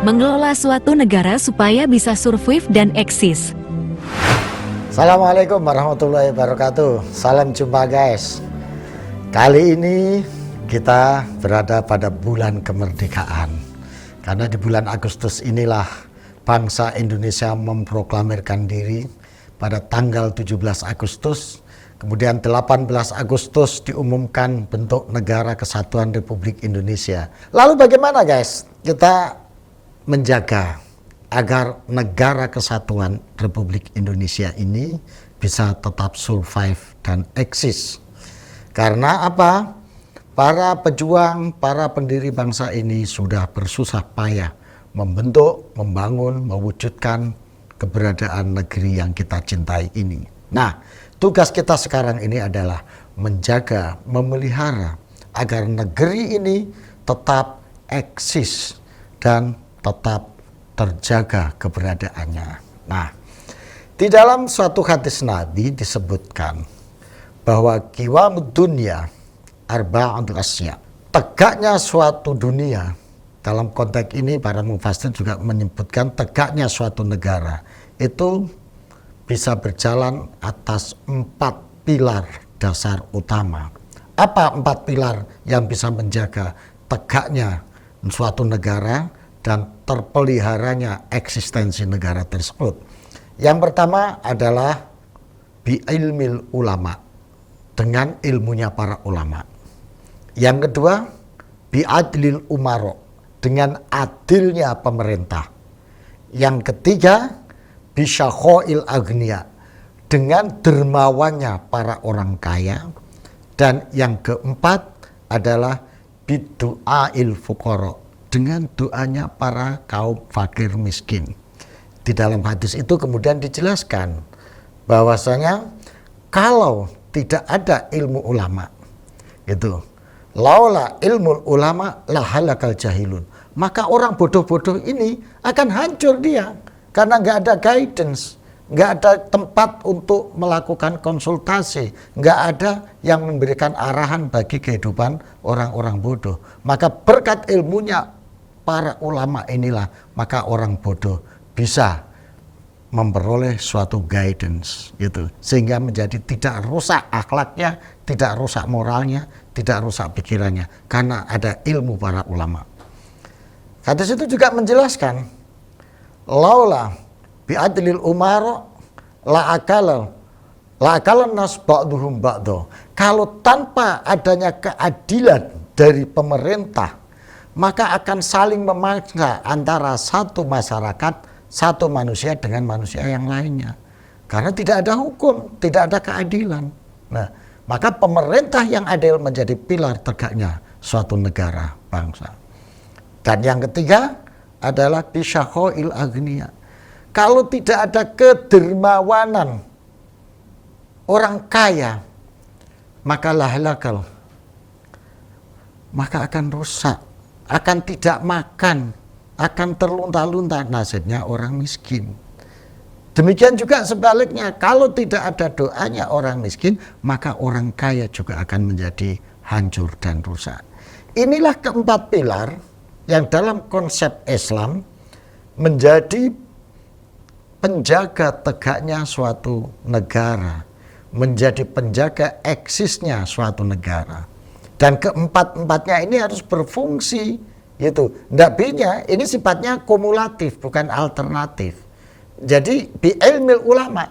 mengelola suatu negara supaya bisa survive dan eksis. Assalamualaikum warahmatullahi wabarakatuh. Salam jumpa guys. Kali ini kita berada pada bulan kemerdekaan. Karena di bulan Agustus inilah bangsa Indonesia memproklamirkan diri pada tanggal 17 Agustus. Kemudian 18 Agustus diumumkan bentuk Negara Kesatuan Republik Indonesia. Lalu bagaimana guys kita menjaga agar Negara Kesatuan Republik Indonesia ini bisa tetap survive dan eksis? Karena apa? Para pejuang, para pendiri bangsa ini sudah bersusah payah membentuk, membangun, mewujudkan keberadaan negeri yang kita cintai ini. Nah, tugas kita sekarang ini adalah menjaga, memelihara agar negeri ini tetap eksis dan tetap terjaga keberadaannya. Nah, di dalam suatu hadis Nabi disebutkan bahwa qiwamud dunya arba'atul asya. Tegaknya suatu dunia, dalam konteks ini para mufassir juga menyebutkan tegaknya suatu negara itu bisa berjalan atas 4 pilar dasar utama. Apa 4 pilar yang bisa menjaga tegaknya suatu negara dan terpeliharanya eksistensi negara tersebut? Yang pertama adalah bi'ilmil ulama, dengan ilmunya para ulama. Yang kedua bi'adlil umaro, dengan adilnya pemerintah. Yang ketiga bisyakhoil agniya, dengan dermawannya para orang kaya. Dan yang keempat adalah bidu'ail fuqara, dengan doanya para kaum fakir miskin. Di dalam hadis itu kemudian dijelaskan bahwasanya kalau tidak ada ilmu ulama, gitu, laula ilmu ulama lahalakal jahilun, maka orang bodoh-bodoh ini akan hancur dia. Karena nggak ada guidance, nggak ada tempat untuk melakukan konsultasi, nggak ada yang memberikan arahan bagi kehidupan orang-orang bodoh. Maka berkat ilmunya para ulama inilah, maka orang bodoh bisa memperoleh suatu guidance, gitu, sehingga menjadi tidak rusak akhlaknya, tidak rusak moralnya, tidak rusak pikirannya, karena ada ilmu para ulama. Hadis itu juga menjelaskan laula bi'adlil umaro la'akalan nas ba'duhum ba'do. Kalau tanpa adanya keadilan dari pemerintah, maka akan saling memaksa antara satu masyarakat, satu manusia dengan manusia yang lainnya. Karena tidak ada hukum, tidak ada keadilan. Nah, maka pemerintah yang adil menjadi pilar tegaknya suatu negara bangsa. Dan yang ketiga adalah bisyakhoil agniya. Kalau tidak ada kedermawanan orang kaya, maka lahalakal, maka akan rusak, akan tidak makan, akan terlunta-lunta nasibnya orang miskin. Demikian juga sebaliknya, kalau tidak ada doanya orang miskin, maka orang kaya juga akan menjadi hancur dan rusak. Inilah keempat pilar yang dalam konsep Islam menjadi penjaga tegaknya suatu negara, menjadi penjaga eksisnya suatu negara. Dan keempat-empatnya ini harus berfungsi, gitu. Ndabinya ini sifatnya kumulatif, bukan alternatif. Jadi bi'ilmil ulama,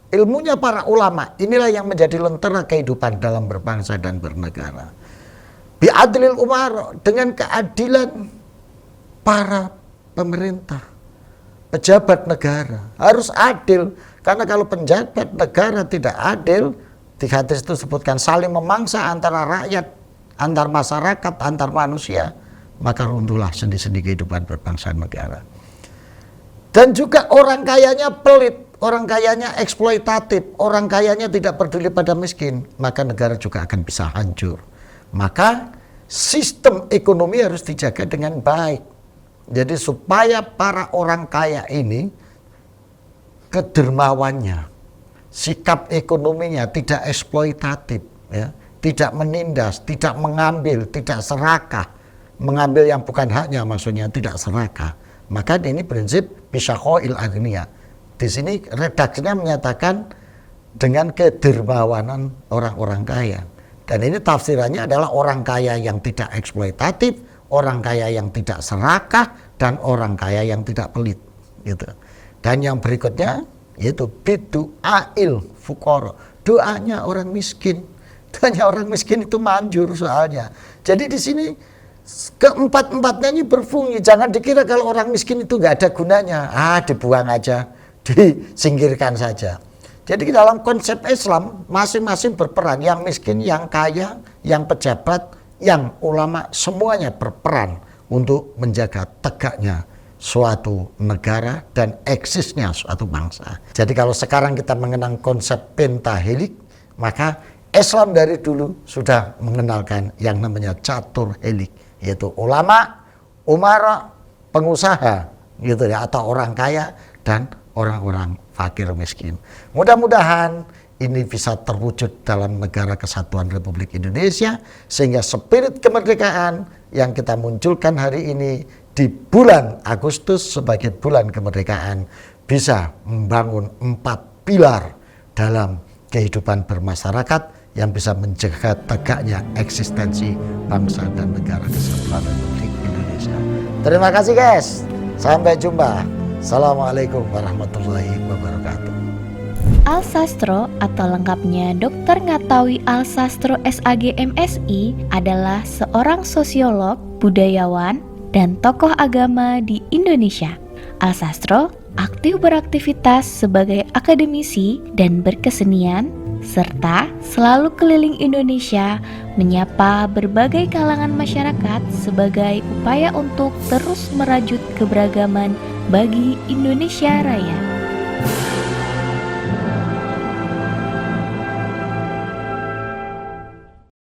ilmunya para ulama, inilah yang menjadi lentera kehidupan dalam berbangsa dan bernegara. Bi'adlil umar, dengan keadilan para pemerintah, pejabat negara harus adil. Karena kalau pejabat negara tidak adil, di hadis itu sebutkan saling memangsa antara rakyat, antar masyarakat, antar manusia, maka runtuhlah sendi-sendi kehidupan berbangsa negara. Dan juga orang kayanya pelit, orang kayanya eksploitatif, orang kayanya tidak peduli pada miskin, maka negara juga akan bisa hancur. Maka sistem ekonomi harus dijaga dengan baik. Jadi supaya para orang kaya ini kedermawannya, sikap ekonominya tidak eksploitatif, ya, tidak menindas, tidak mengambil, tidak serakah, mengambil yang bukan haknya, maksudnya tidak serakah, Maka ini prinsip bisyaqail aghnia. Di sini redaksinya menyatakan dengan kedermawanan orang-orang kaya. Dan ini tafsirannya adalah orang kaya yang tidak eksploitatif, orang kaya yang tidak serakah, dan orang kaya yang tidak pelit. Gitu. Dan yang berikutnya yaitu bidu'ail fuqara, doanya orang miskin. Doanya orang miskin itu manjur soalnya. Jadi di sini keempat-empatnya ini berfungsi. Jangan dikira kalau orang miskin itu nggak ada gunanya. Dibuang aja, disingkirkan saja. Jadi dalam konsep Islam masing-masing berperan. Yang miskin, yang kaya, yang pejabat, yang ulama, semuanya berperan untuk menjaga tegaknya suatu negara dan eksisnya suatu bangsa. Jadi kalau sekarang kita mengenang konsep pentahelik, maka Islam dari dulu sudah mengenalkan yang namanya catur helik, yaitu ulama, umara, pengusaha, gitu ya, atau orang kaya dan orang-orang fakir miskin. Mudah-mudahan ini bisa terwujud dalam negara kesatuan Republik Indonesia, sehingga spirit kemerdekaan yang kita munculkan hari ini di bulan Agustus sebagai bulan kemerdekaan bisa membangun 4 pilar dalam kehidupan bermasyarakat yang bisa menjaga tegaknya eksistensi bangsa dan negara kesatuan Republik Indonesia. Terima kasih guys. Sampai jumpa. Assalamualaikum warahmatullahi wabarakatuh. Alsastro atau lengkapnya Dr. Ngatawi Alsastro SAG MSI adalah seorang sosiolog, budayawan, dan tokoh agama di Indonesia. Alsastro aktif beraktivitas sebagai akademisi dan berkesenian, serta selalu keliling Indonesia menyapa berbagai kalangan masyarakat sebagai upaya untuk terus merajut keberagaman bagi Indonesia Raya.